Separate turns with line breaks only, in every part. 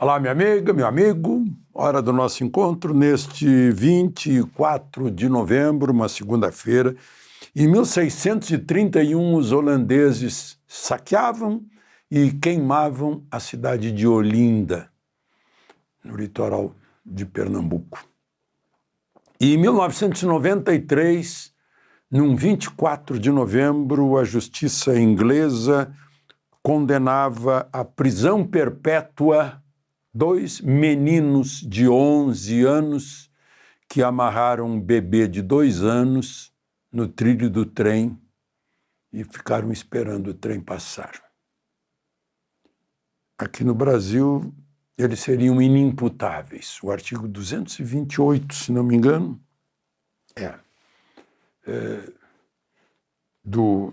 Olá, minha amiga, meu amigo. Hora do nosso encontro neste 24 de novembro, uma segunda-feira. Em 1631, os holandeses saqueavam e queimavam a cidade de Olinda, no litoral de Pernambuco. E em 1993, num 24 de novembro, a justiça inglesa condenava à prisão perpétua 2 meninos de 11 anos que amarraram um bebê de 2 anos no trilho do trem e ficaram esperando o trem passar. Aqui no Brasil, eles seriam inimputáveis. O artigo 228, se não me engano,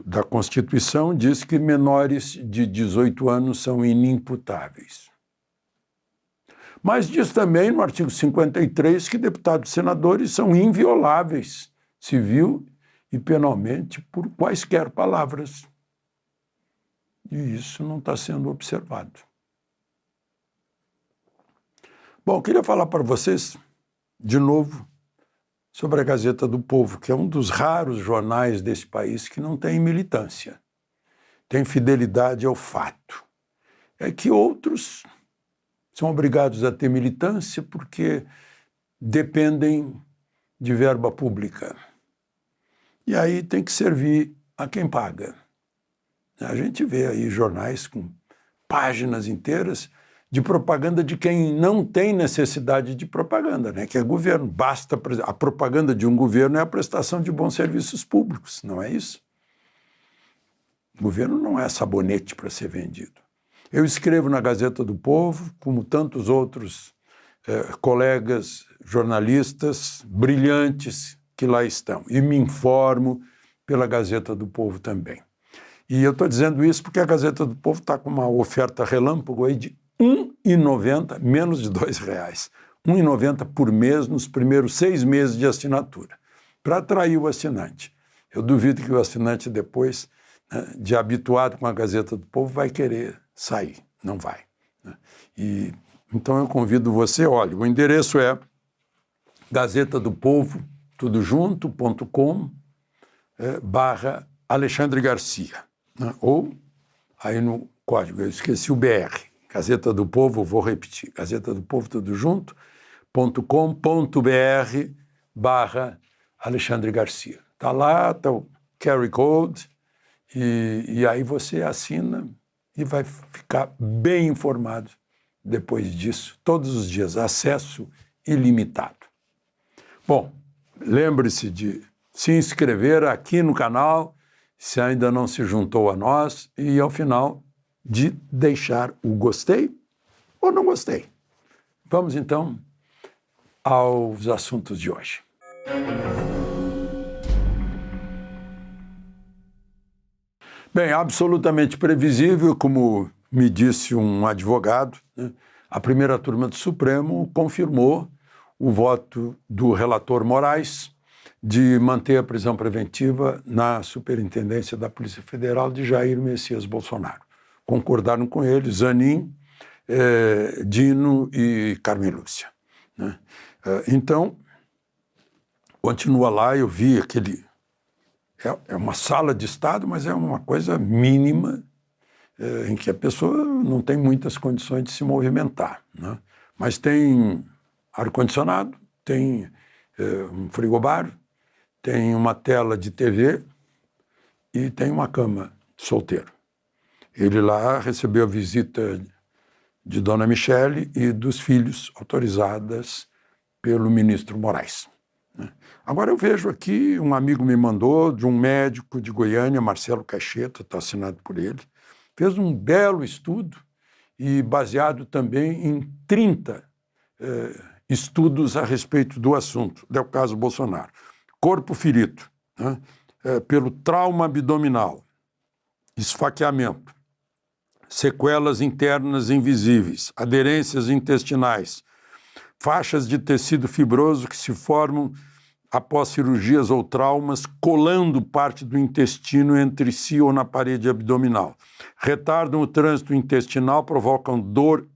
da Constituição diz que menores de 18 anos são inimputáveis. Mas diz também no artigo 53 que deputados e senadores são invioláveis, civil e penalmente, por quaisquer palavras. E isso não está sendo observado. Bom, eu queria falar para vocês, de novo, sobre a Gazeta do Povo, que é um dos raros jornais desse país que não tem militância, tem fidelidade ao fato. É que outros são obrigados a ter militância porque dependem de verba pública. E aí tem que servir a quem paga. A gente vê aí jornais com páginas inteiras de propaganda de quem não tem necessidade de propaganda, né? Que é governo. Basta a propaganda de um governo é a prestação de bons serviços públicos, não é isso? O governo não é sabonete para ser vendido. Eu escrevo na Gazeta do Povo, como tantos outros colegas jornalistas brilhantes que lá estão, e me informo pela Gazeta do Povo também. E eu estou dizendo isso porque a Gazeta do Povo está com uma oferta relâmpago aí de R$ 1,90, menos de R$ 2,00. R$ 1,90 por mês nos primeiros 6 meses de assinatura, para atrair o assinante. Eu duvido que o assinante depois, de habituado com a Gazeta do Povo, vai querer sair. Não vai. E, então eu convido você, olha, o endereço é gazetadopovo, tudo junto.com, / Alexandre Garcia, ou aí no código, eu esqueci o BR, Gazeta do Povo, vou repetir, Gazeta do Povo, tudo junto.com.br / Alexandre Garcia. Está lá, está o QR Code, e aí você assina e vai ficar bem informado depois disso, todos os dias, acesso ilimitado. Bom, lembre-se de se inscrever aqui no canal, se ainda não se juntou a nós, e ao final de deixar o gostei ou não gostei. Vamos então aos assuntos de hoje. Bem, absolutamente previsível, como me disse um advogado, né? A primeira turma do Supremo confirmou o voto do relator Moraes de manter a prisão preventiva na Superintendência da Polícia Federal de Jair Messias Bolsonaro. Concordaram com ele Zanin, Dino e Carmen Lúcia, né? Então, continua lá, eu vi aquele... É uma sala de Estado, mas é uma coisa mínima em que a pessoa não tem muitas condições de se movimentar, né? Mas tem ar-condicionado, tem um frigobar, tem uma tela de TV e tem uma cama de solteiro. Ele lá recebeu a visita de Dona Michele e dos filhos, autorizadas pelo ministro Moraes. Agora eu vejo aqui, um amigo me mandou, de um médico de Goiânia, Marcelo Cacheta, está assinado por ele, fez um belo estudo e baseado também em 30 estudos a respeito do assunto, do caso Bolsonaro. Corpo ferido, né, pelo trauma abdominal, esfaqueamento, sequelas internas invisíveis, aderências intestinais, faixas de tecido fibroso que se formam após cirurgias ou traumas, colando parte do intestino entre si ou na parede abdominal. Retardam o trânsito intestinal, provocam dor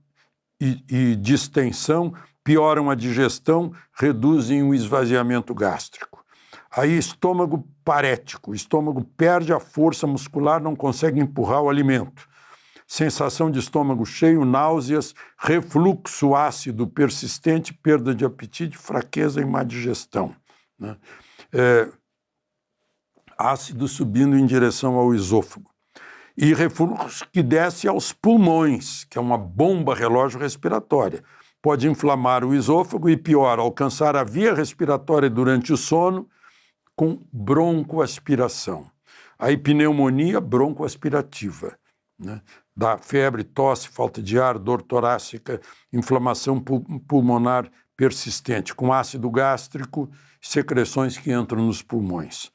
e distensão pioram a digestão, reduzem o esvaziamento gástrico. Aí, estômago parético, o estômago perde a força muscular, não consegue empurrar o alimento. Sensação de estômago cheio, náuseas, refluxo ácido persistente, perda de apetite, fraqueza e má digestão, né? Ácido subindo em direção ao esôfago. E refluxo que desce aos pulmões, que é uma bomba relógio respiratória. Pode inflamar o esôfago e, pior, alcançar a via respiratória durante o sono com broncoaspiração. Aí, pneumonia broncoaspirativa, né? Dá febre, tosse, falta de ar, dor torácica, inflamação pulmonar persistente, com ácido gástrico, secreções que entram nos pulmões.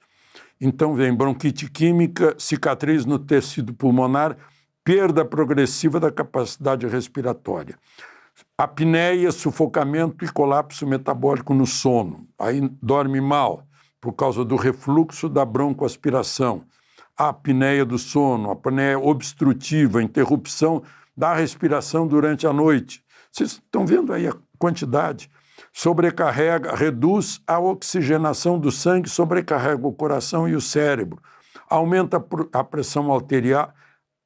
Então vem bronquite química, cicatriz no tecido pulmonar, perda progressiva da capacidade respiratória. Apneia, sufocamento e colapso metabólico no sono. Aí dorme mal, por causa do refluxo da broncoaspiração. A apneia do sono, a apneia obstrutiva, interrupção da respiração durante a noite. Vocês estão vendo aí a quantidade? Sobrecarrega, reduz a oxigenação do sangue, sobrecarrega o coração e o cérebro. Aumenta a pressão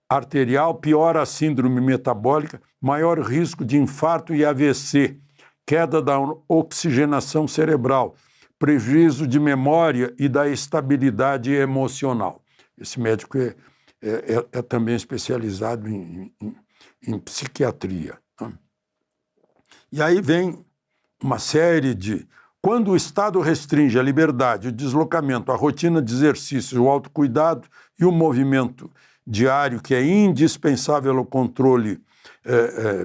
arterial, piora a síndrome metabólica, maior risco de infarto e AVC, queda da oxigenação cerebral, prejuízo de memória e da estabilidade emocional. Esse médico é também especializado em psiquiatria, né? E aí vem uma série de... Quando o Estado restringe a liberdade, o deslocamento, a rotina de exercícios, o autocuidado e o movimento diário, que é indispensável ao controle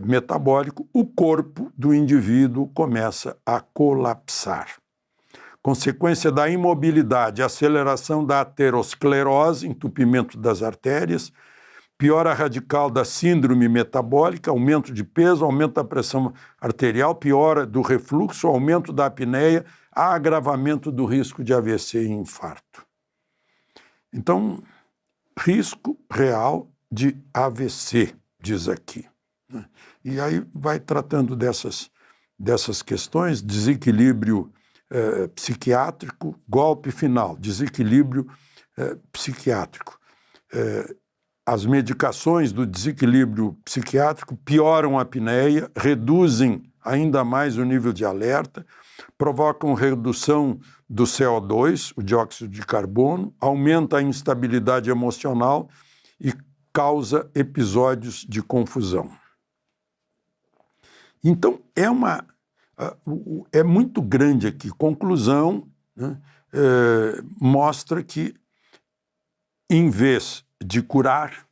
metabólico, o corpo do indivíduo começa a colapsar. Consequência da imobilidade, aceleração da aterosclerose, entupimento das artérias, piora radical da síndrome metabólica, aumento de peso, aumento da pressão arterial, piora do refluxo, aumento da apneia, agravamento do risco de AVC e infarto. Então, risco real de AVC, diz aqui, né? E aí vai tratando dessas questões, desequilíbrio psiquiátrico, golpe final, desequilíbrio psiquiátrico. As medicações do desequilíbrio psiquiátrico pioram a apneia, reduzem ainda mais o nível de alerta, provocam redução do CO2, o dióxido de carbono, aumenta a instabilidade emocional e causa episódios de confusão. Então, é muito grande aqui. Conclusão, né? Mostra que, em vez de curar,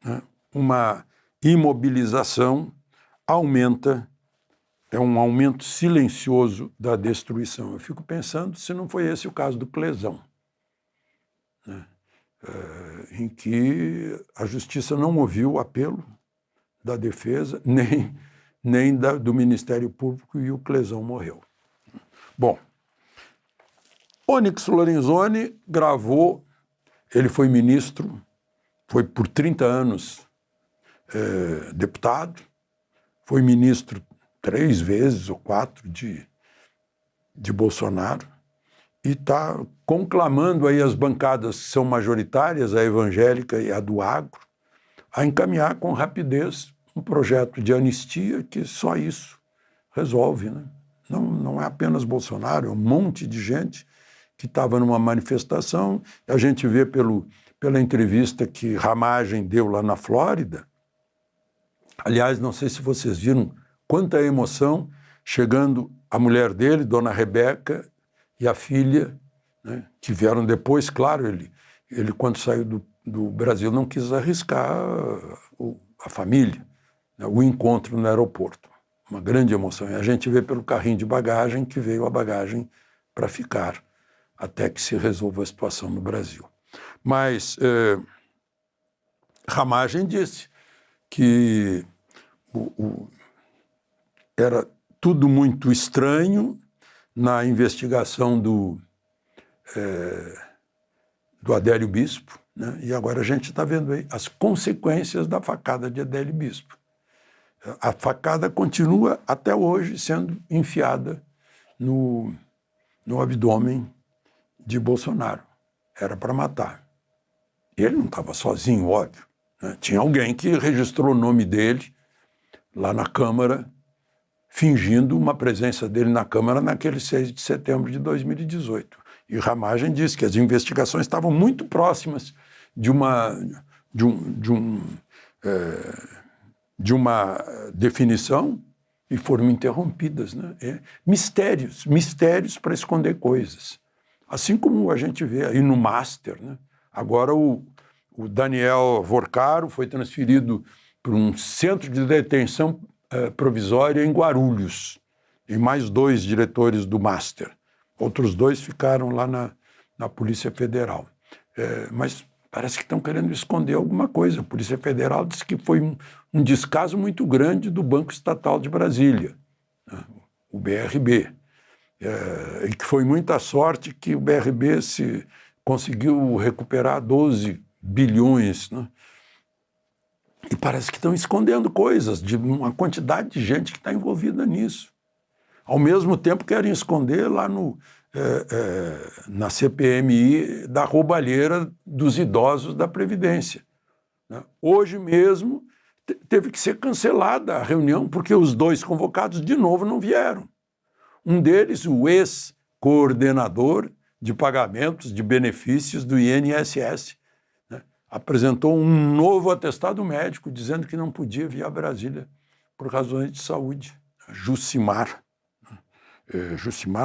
né, uma imobilização é um aumento silencioso da destruição. Eu fico pensando se não foi esse o caso do Clesão, né? Em que a justiça não ouviu o apelo da defesa, nem do Ministério Público, e o Clesão morreu. Bom, Onyx Lorenzoni gravou, ele foi ministro, foi por 30 anos deputado, foi ministro 3 vezes ou 4 de Bolsonaro, e está conclamando aí as bancadas que são majoritárias, a evangélica e a do agro, a encaminhar com rapidez um projeto de anistia que só isso resolve, né? Não é apenas Bolsonaro, é um monte de gente que estava numa manifestação. A gente vê pela entrevista que Ramagem deu lá na Flórida. Aliás, não sei se vocês viram quanta emoção, chegando a mulher dele, Dona Rebeca, e a filha, né, que vieram depois. Claro, ele quando saiu do Brasil não quis arriscar a família, né, o encontro no aeroporto. Uma grande emoção. E a gente vê pelo carrinho de bagagem que veio a bagagem para ficar, até que se resolva a situação no Brasil. Mas Ramagem disse que era tudo muito estranho na investigação do Adélio Bispo, né? E agora a gente está vendo aí as consequências da facada de Adélio Bispo. A facada continua até hoje sendo enfiada no abdômen de Bolsonaro. Era para matar. Ele não estava sozinho, óbvio, né? Tinha alguém que registrou o nome dele lá na Câmara, fingindo uma presença dele na Câmara naquele 6 de setembro de 2018. E Ramagem disse que as investigações estavam muito próximas de uma definição e foram interrompidas, né? Mistérios para esconder coisas. Assim como a gente vê aí no Master, né? Agora o Daniel Vorcaro foi transferido para um centro de detenção provisória em Guarulhos, e mais 2 diretores do Master. Outros 2 ficaram lá na Polícia Federal. Mas parece que estão querendo esconder alguma coisa. A Polícia Federal disse que foi um descaso muito grande do Banco Estatal de Brasília, né, o BRB. E que foi muita sorte que o BRB conseguiu recuperar 12 bilhões, né? E parece que estão escondendo coisas de uma quantidade de gente que está envolvida nisso. Ao mesmo tempo querem esconder lá na CPMI da roubalheira dos idosos da Previdência, né? Hoje mesmo teve que ser cancelada a reunião porque os 2 convocados de novo não vieram. Um deles, o ex-coordenador de pagamentos de benefícios do INSS, né, apresentou um novo atestado médico dizendo que não podia vir a Brasília por razões de saúde. Jucimar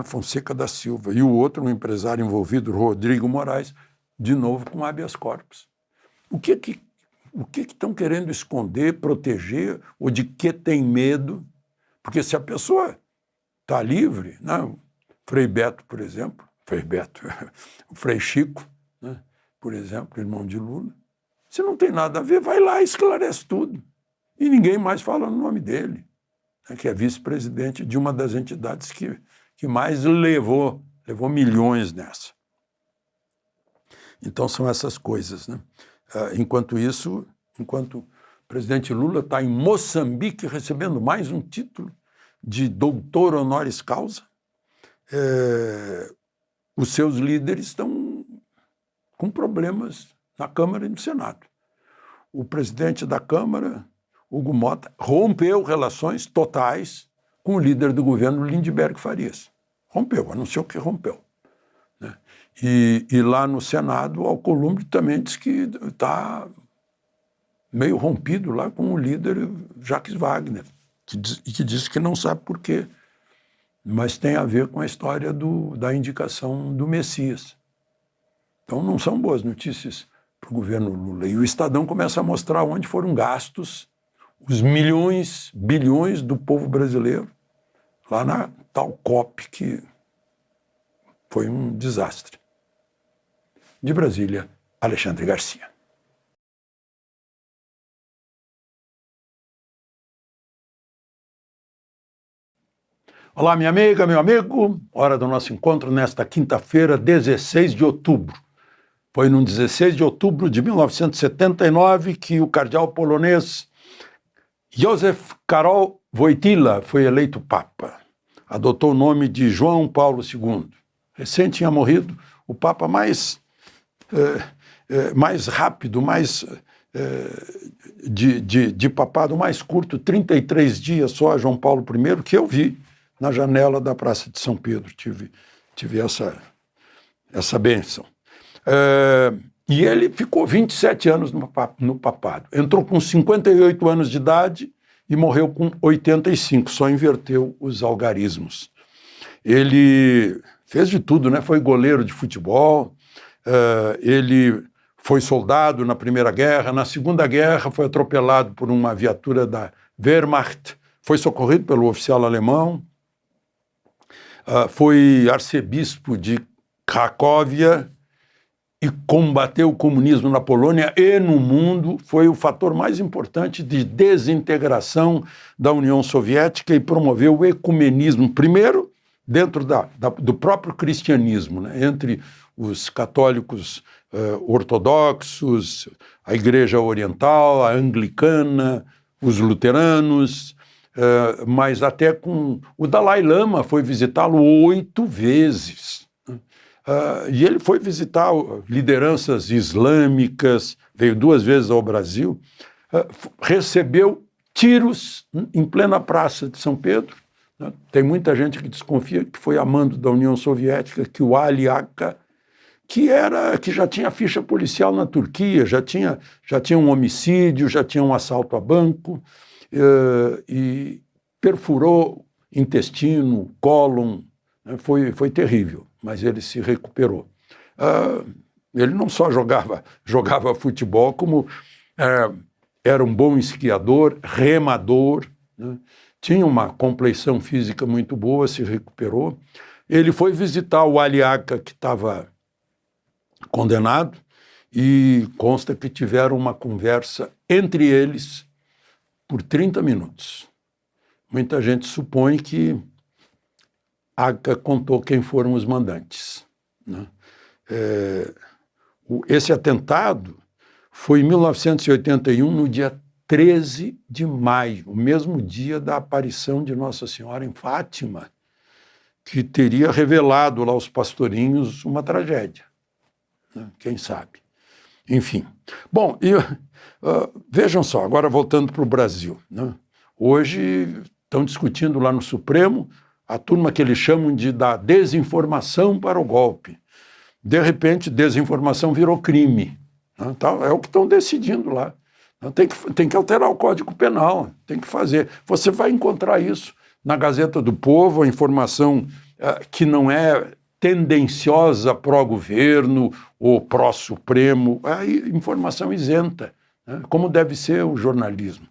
Fonseca da Silva. E o outro, um empresário envolvido, Rodrigo Moraes, de novo com habeas corpus. O que estão querendo esconder, proteger, ou de que tem medo? Porque se a pessoa está livre, né? O Frei Beto, por exemplo, o Frei Chico, né? Por exemplo, irmão de Lula, se não tem nada a ver, vai lá e esclarece tudo. E ninguém mais fala no nome dele, né? Que é vice-presidente de uma das entidades que mais levou milhões nessa. Então são essas coisas, né? Enquanto o presidente Lula está em Moçambique recebendo mais um título de doutor honoris causa, os seus líderes estão com problemas na Câmara e no Senado. O presidente da Câmara, Hugo Mota, rompeu relações totais com o líder do governo, Lindbergh Farias. Rompeu, anunciou que rompeu, né? E lá no Senado, o Alcolumbre também diz que está meio rompido lá com o líder Jacques Wagner, que diz que não sabe por quê, mas tem a ver com a história da indicação do Messias. Então não são boas notícias para o governo Lula. E o Estadão começa a mostrar onde foram gastos os milhões, bilhões do povo brasileiro, lá na tal COP, que foi um desastre. De Brasília, Alexandre Garcia. Olá, minha amiga, meu amigo. Hora do nosso encontro nesta quinta-feira, 16 de outubro. Foi no 16 de outubro de 1979 que o cardeal polonês Józef Karol Wojtyła foi eleito Papa. Adotou o nome de João Paulo II. Recém tinha morrido o Papa mais rápido, de papado mais curto, 33 dias só, João Paulo I, que eu vi na janela da Praça de São Pedro. Tive essa bênção. E ele ficou 27 anos no papado. Entrou com 58 anos de idade e morreu com 85, só inverteu os algarismos. Ele fez de tudo, né? Foi goleiro de futebol, ele foi soldado na Primeira Guerra, na Segunda Guerra foi atropelado por uma viatura da Wehrmacht, foi socorrido pelo oficial alemão, foi arcebispo de Cracóvia e combateu o comunismo na Polônia e no mundo, foi o fator mais importante de desintegração da União Soviética e promoveu o ecumenismo, primeiro dentro do próprio cristianismo, né, entre os católicos ortodoxos, a Igreja Oriental, a Anglicana, os luteranos, mas até com o Dalai Lama foi visitá-lo 8 vezes. E ele foi visitar lideranças islâmicas, veio 2 vezes ao Brasil, recebeu tiros em plena praça de São Pedro. Tem muita gente que desconfia que foi a mando da União Soviética, que o Ali Agca, que já tinha ficha policial na Turquia, já tinha um homicídio, já tinha um assalto a banco, e perfurou intestino, cólon, né? Foi terrível, mas ele se recuperou. Ele não só jogava futebol, como era um bom esquiador, remador, né? Tinha uma compleição física muito boa, se recuperou. Ele foi visitar o Ali Agca, que estava condenado, e consta que tiveram uma conversa entre eles por 30 minutos. Muita gente supõe que Agca contou quem foram os mandantes, né? Esse atentado foi em 1981, no dia 13 de maio, o mesmo dia da aparição de Nossa Senhora em Fátima, que teria revelado lá aos pastorinhos uma tragédia, né? Quem sabe? Enfim. Bom, vejam só, agora voltando para o Brasil, né? Hoje estão discutindo lá no Supremo a turma que eles chamam da desinformação para o golpe. De repente, desinformação virou crime, né? É o que estão decidindo lá. Tem que alterar o Código Penal, tem que fazer. Você vai encontrar isso na Gazeta do Povo, a informação que não é tendenciosa pró-governo ou pró-Supremo, é informação isenta, né? Como deve ser o jornalismo.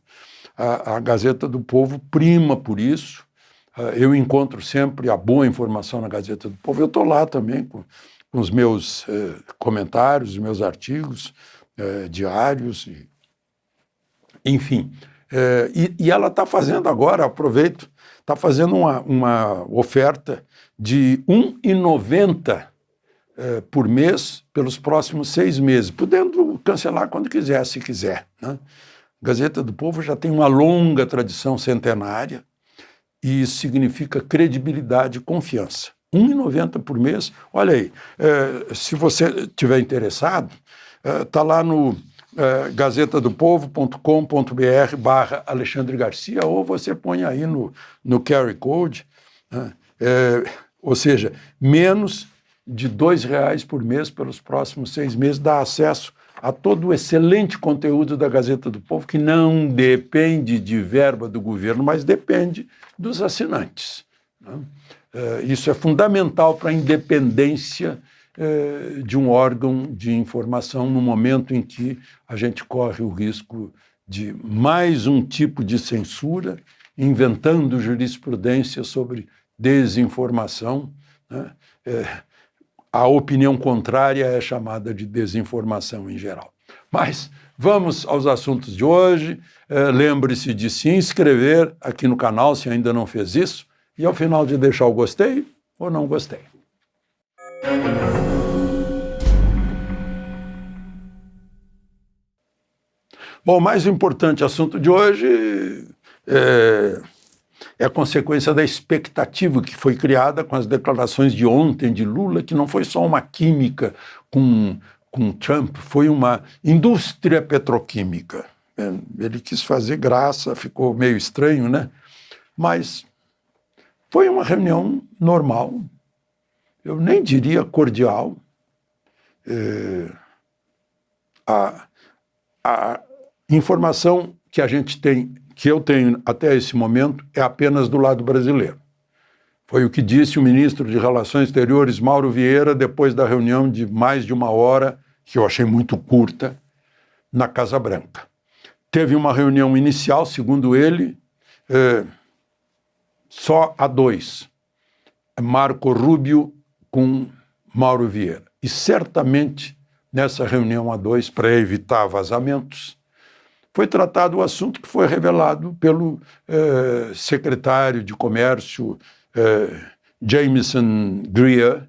A Gazeta do Povo prima por isso. Eu encontro sempre a boa informação na Gazeta do Povo. Eu estou lá também com os meus comentários, os meus artigos diários, enfim. E ela está fazendo agora, aproveito, está fazendo uma oferta de R$ 1,90 por mês pelos próximos 6 meses, podendo cancelar quando quiser, se quiser, né? Gazeta do Povo já tem uma longa tradição centenária e isso significa credibilidade e confiança. R$ 1,90 por mês, olha aí, se você estiver interessado, está lá no gazetadopovo.com.br/Alexandre Garcia, ou você põe aí no QR Code, né? Ou seja, menos de R$ 2,00 por mês pelos próximos 6 meses, dá acesso a todo o excelente conteúdo da Gazeta do Povo, que não depende de verba do governo, mas depende dos assinantes, né? Isso é fundamental para a independência de um órgão de informação no momento em que a gente corre o risco de mais um tipo de censura, inventando jurisprudência sobre desinformação, né? A opinião contrária é chamada de desinformação em geral. Mas vamos aos assuntos de hoje. Lembre-se de se inscrever aqui no canal, se ainda não fez isso, e ao final de deixar o gostei ou não gostei. Bom, o mais importante assunto de hoje é a consequência da expectativa que foi criada com as declarações de ontem de Lula, que não foi só uma química com Trump, foi uma indústria petroquímica. Ele quis fazer graça, ficou meio estranho, né? Mas foi uma reunião normal, eu nem diria cordial. A informação que a gente tem, que eu tenho até esse momento, é apenas do lado brasileiro. Foi o que disse o ministro de Relações Exteriores, Mauro Vieira, depois da reunião de mais de 1 hora, que eu achei muito curta, na Casa Branca. Teve uma reunião inicial, segundo ele, só a 2, Marco Rubio com Mauro Vieira. E certamente, nessa reunião a 2, para evitar vazamentos, foi tratado o assunto que foi revelado pelo secretário de Comércio, Jameson Greer.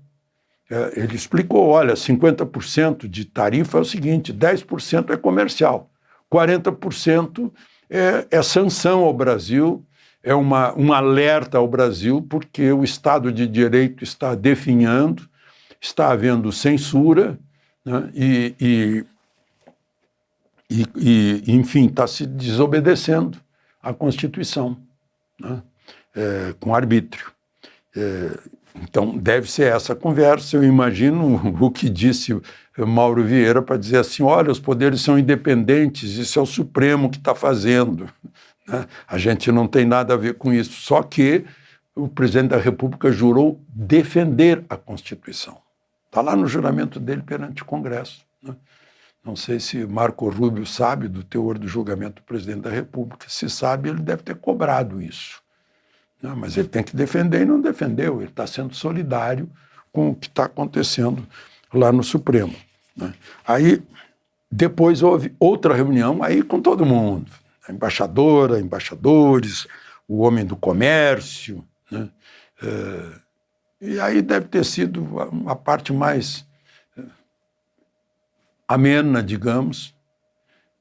Ele explicou, olha, 50% de tarifa é o seguinte, 10% é comercial, 40% é sanção ao Brasil, é um alerta ao Brasil, porque o Estado de Direito está definhando, está havendo censura, né, enfim, está se desobedecendo à Constituição, né, com arbítrio. Então, deve ser essa conversa. Eu imagino o que disse Mauro Vieira para dizer assim, olha, os poderes são independentes, isso é o Supremo que está fazendo. Né? A gente não tem nada a ver com isso. Só que o presidente da República jurou defender a Constituição. Está lá no juramento dele perante o Congresso. Né? Não sei se Marco Rubio sabe do teor do julgamento do presidente da República. Se sabe, ele deve ter cobrado isso. Não, mas ele tem que defender e não defendeu. Ele está sendo solidário com o que está acontecendo lá no Supremo. Né? Aí, depois houve outra reunião aí com todo mundo. A embaixadora, embaixadores, o homem do comércio. Né? E aí deve ter sido a parte mais amena, digamos,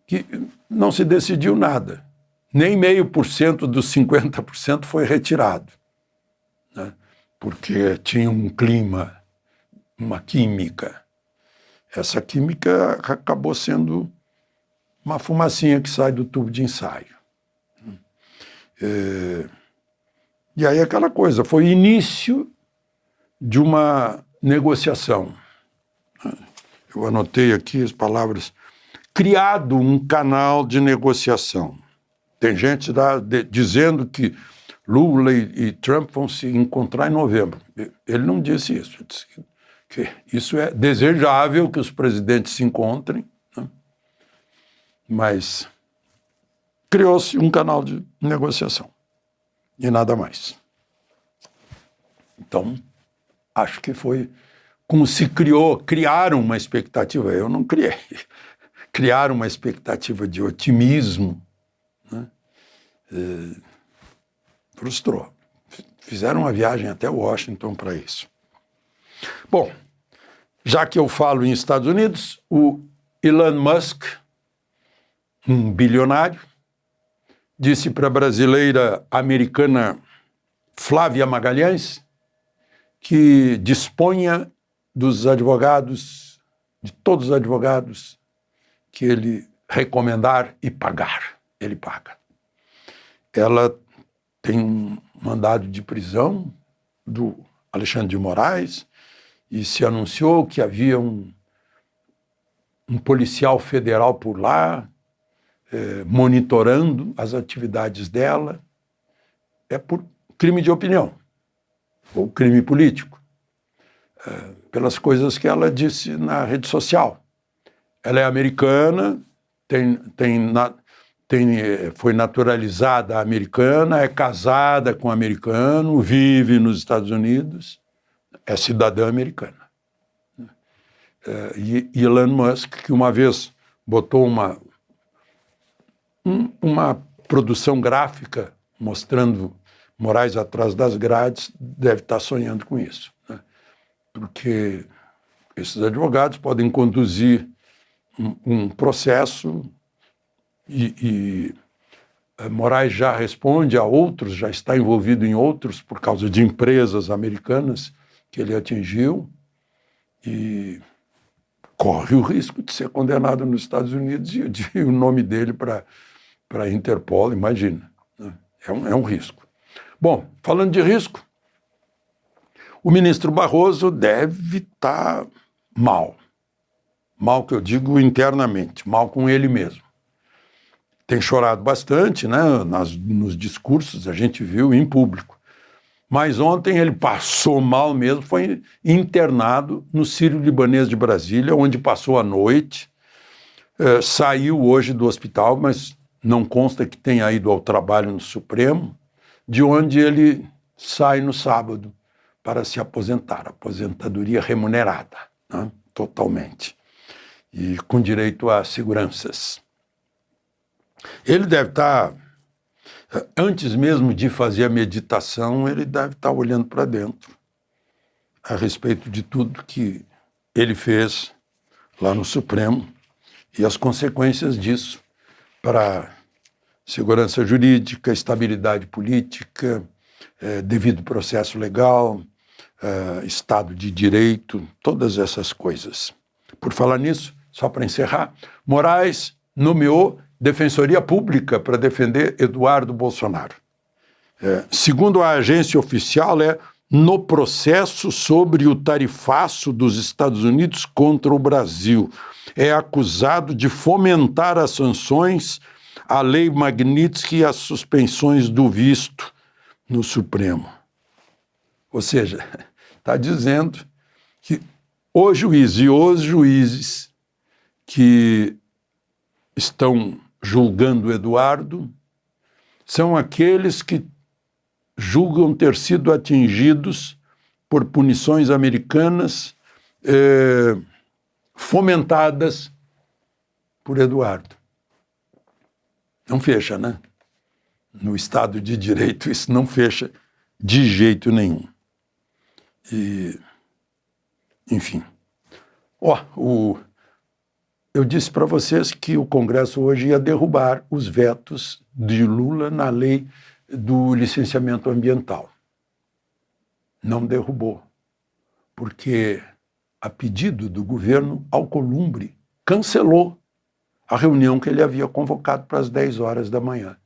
que não se decidiu nada. Nem 0,5% dos 50% foi retirado, né? Porque tinha um clima, uma química. Essa química acabou sendo uma fumacinha que sai do tubo de ensaio. E aí aquela coisa, foi início de uma negociação. Eu anotei aqui as palavras, criado um canal de negociação. Tem gente dizendo que Lula e Trump vão se encontrar em novembro. Ele não disse isso. Ele disse que isso é desejável que os presidentes se encontrem, né? Mas criou-se um canal de negociação e nada mais. Então, acho que foi como se criaram uma expectativa. Eu não criei. Criaram uma expectativa de otimismo. Né? Frustrou. Fizeram uma viagem até Washington para isso. Bom, já que eu falo em Estados Unidos, o Elon Musk, um bilionário, disse para a brasileira americana Flávia Magalhães que disponha dos advogados, de todos os advogados que ele recomendar e pagar. Ele paga. Ela tem um mandado de prisão do Alexandre de Moraes e se anunciou que havia um policial federal por lá monitorando as atividades dela. É por crime de opinião ou crime político, pelas coisas que ela disse na rede social. Ela é americana, foi naturalizada americana, é casada com um americano, vive nos Estados Unidos, é cidadã americana. E Elon Musk, que uma vez botou uma produção gráfica mostrando Moraes atrás das grades, deve estar sonhando com isso, né? Porque esses advogados podem conduzir um processo e Moraes já responde a outros, já está envolvido em outros por causa de empresas americanas que ele atingiu e corre o risco de ser condenado nos Estados Unidos e o nome dele para a Interpol, imagina, né? É um risco. Bom, falando de risco, o ministro Barroso deve estar mal. Mal que eu digo internamente, mal com ele mesmo. Tem chorado bastante, né? Nos discursos, a gente viu em público. Mas ontem ele passou mal mesmo, foi internado no Sírio-Libanês de Brasília, onde passou a noite. Saiu hoje do hospital, mas não consta que tenha ido ao trabalho no Supremo, de onde ele sai no sábado para se aposentar, aposentadoria remunerada, né? Totalmente, e com direito a seguranças. Ele deve estar, antes mesmo de fazer a meditação, ele deve estar olhando para dentro a respeito de tudo que ele fez lá no Supremo e as consequências disso para segurança jurídica, estabilidade política, devido processo legal, Estado de Direito, todas essas coisas. Por falar nisso, só para encerrar, Moraes nomeou Defensoria Pública para defender Eduardo Bolsonaro. Segundo a agência oficial, no processo sobre o tarifaço dos Estados Unidos contra o Brasil. É acusado de fomentar as sanções, a lei Magnitsky e as suspensões do visto no Supremo. Ou seja, está dizendo que o juiz e os juízes que estão julgando Eduardo são aqueles que julgam ter sido atingidos por punições americanas fomentadas por Eduardo. Não fecha, né? No Estado de Direito isso não fecha de jeito nenhum. E, enfim. Eu disse para vocês que o Congresso hoje ia derrubar os vetos de Lula na lei do licenciamento ambiental. Não derrubou, porque, a pedido do governo, Alcolumbre cancelou a reunião que ele havia convocado para as 10 horas da manhã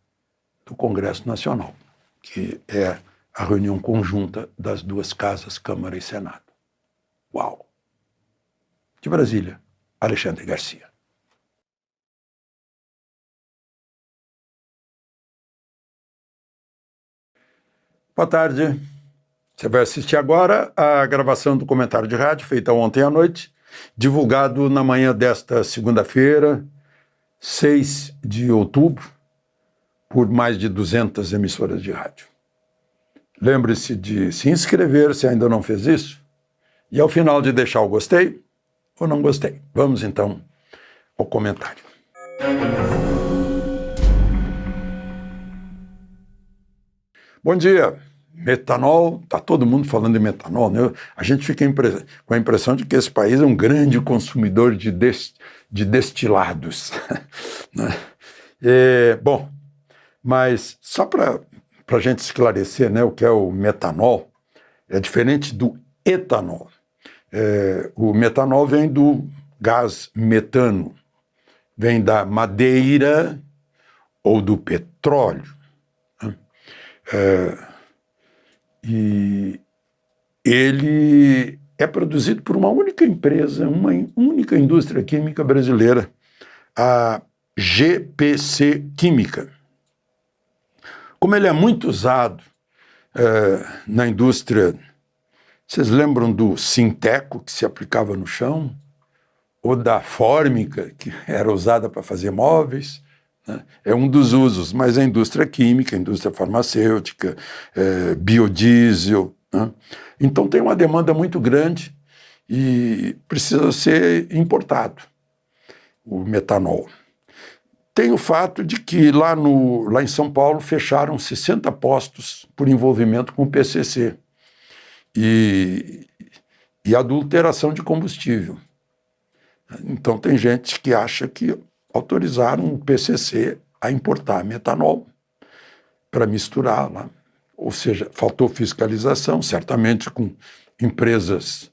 do Congresso Nacional, que é a reunião conjunta das duas casas, Câmara e Senado. Uau! De Brasília, Alexandre Garcia. Boa tarde. Você vai assistir agora a gravação do comentário de rádio, feita ontem à noite, divulgado na manhã desta segunda-feira, 6 de outubro, por mais de 200 emissoras de rádio. Lembre-se de se inscrever se ainda não fez isso, e ao final de deixar o gostei ou não gostei. Vamos então ao comentário. Bom dia. Metanol, está todo mundo falando de metanol, né? A gente fica com a impressão de que esse país é um grande consumidor de destilados. Né? Bom, mas só para a gente esclarecer, né, o que é o metanol, é diferente do etanol. O metanol vem do gás metano, vem da madeira ou do petróleo. Né? E ele é produzido por uma única empresa, uma única indústria química brasileira, a GPC Química. Como ele é muito usado na indústria, vocês lembram do sinteco que se aplicava no chão? Ou da fórmica, que era usada para fazer móveis? É um dos usos, mas a indústria química, a indústria farmacêutica, biodiesel. Né? Então tem uma demanda muito grande e precisa ser importado o metanol. Tem o fato de que lá em São Paulo fecharam 60 postos por envolvimento com o PCC e adulteração de combustível. Então tem gente que acha que autorizaram o PCC a importar metanol para misturar lá. Ou seja, faltou fiscalização, certamente com empresas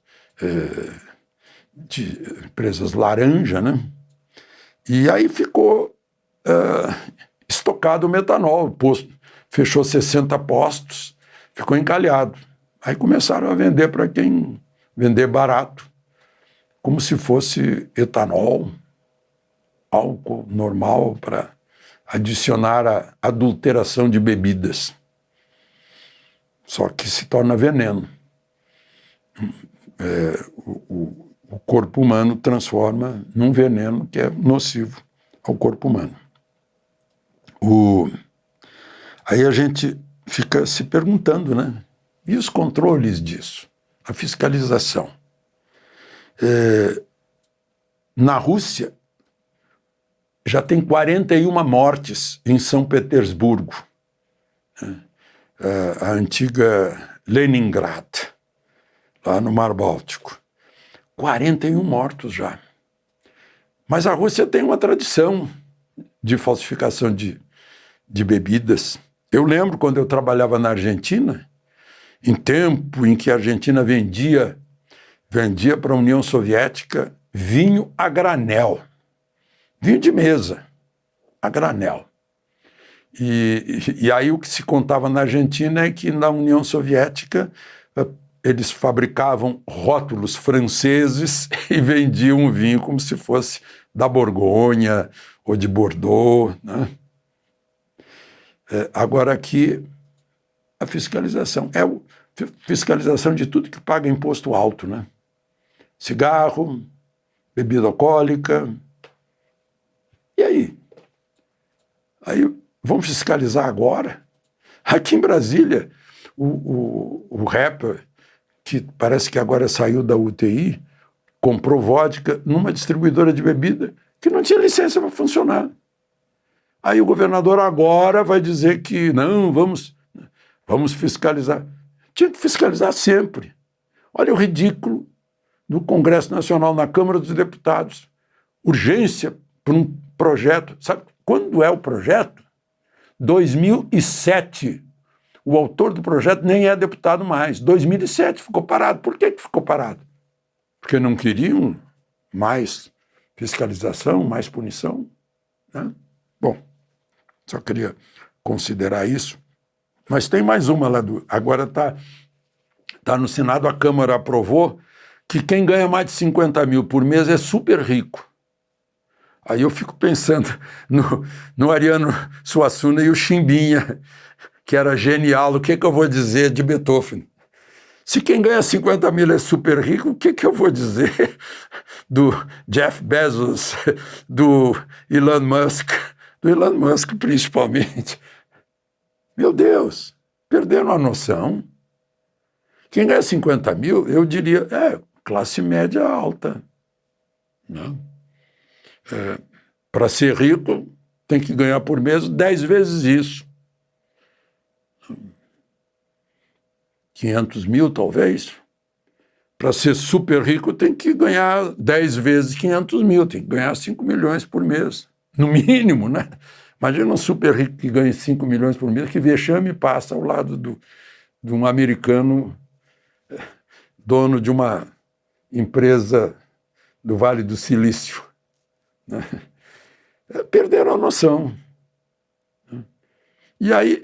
empresas laranja, né? E aí ficou estocado o metanol, o posto fechou 60 postos, ficou encalhado. Aí começaram a vender para quem vender barato, como se fosse etanol, álcool normal para adicionar a adulteração de bebidas. Só que se torna veneno. O corpo humano transforma num veneno que é nocivo ao corpo humano. Aí a gente fica se perguntando, né? E os controles disso? A fiscalização? Na Rússia, já tem 41 mortes em São Petersburgo, a antiga Leningrad, lá no Mar Báltico. 41 mortos já. Mas a Rússia tem uma tradição de falsificação de de bebidas. Eu lembro quando eu trabalhava na Argentina, em tempo em que a Argentina vendia para a União Soviética vinho a granel, vinho de mesa, a granel. E aí o que se contava na Argentina é que na União Soviética eles fabricavam rótulos franceses e vendiam o vinho como se fosse da Borgonha ou de Bordeaux, né? Agora aqui a fiscalização é fiscalização de tudo que paga imposto alto, né? Cigarro, bebida alcoólica. E aí? Aí vamos fiscalizar agora? Aqui em Brasília, o rapper, que parece que agora saiu da UTI, comprou vodka numa distribuidora de bebida que não tinha licença para funcionar. Aí o governador agora vai dizer que não, vamos fiscalizar. Tinha que fiscalizar sempre. Olha o ridículo no Congresso Nacional, na Câmara dos Deputados. Urgência para um projeto. Sabe quando é o projeto? 2007. O autor do projeto nem é deputado mais. 2007 ficou parado. Por que ficou parado? Porque não queriam mais fiscalização, mais punição, né? Bom, só queria considerar isso. Mas tem mais uma lá agora tá no Senado, a Câmara aprovou que quem ganha mais de 50 mil por mês é super rico. Aí eu fico pensando no Ariano Suassuna e o Chimbinha, que era genial. O que eu vou dizer de Beethoven? Se quem ganha 50 mil é super rico, o que eu vou dizer do Jeff Bezos, do Elon Musk principalmente? Meu Deus, perderam a noção. Quem ganha 50 mil, eu diria, classe média alta. Não? Para ser rico, tem que ganhar por mês 10 vezes isso. 500 mil, talvez. Para ser super rico, tem que ganhar 10 vezes 500 mil, tem que ganhar 5 milhões por mês. No mínimo, né? Imagina um super rico que ganha 5 milhões por mês, que vexame passa ao lado de um americano dono de uma empresa do Vale do Silício. Né? Perderam a noção. E aí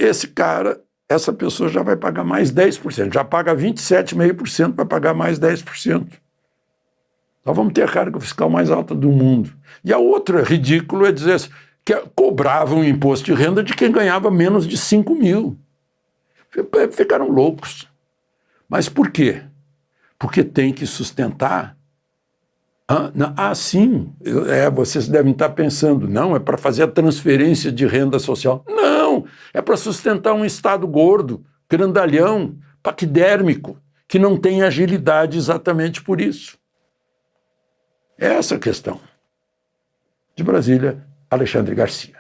essa pessoa já vai pagar mais 10%, já paga 27,5%, vai pagar mais 10%. Nós vamos ter a carga fiscal mais alta do mundo. E a outra ridículo é dizer assim, que cobravam um imposto de renda de quem ganhava menos de 5 mil. Ficaram loucos. Mas por quê? Porque tem que sustentar. Sim, vocês devem estar pensando, não, é para fazer a transferência de renda social. Não, é para sustentar um Estado gordo, grandalhão, paquidérmico, que não tem agilidade exatamente por isso. É essa a questão. De Brasília, Alexandre Garcia.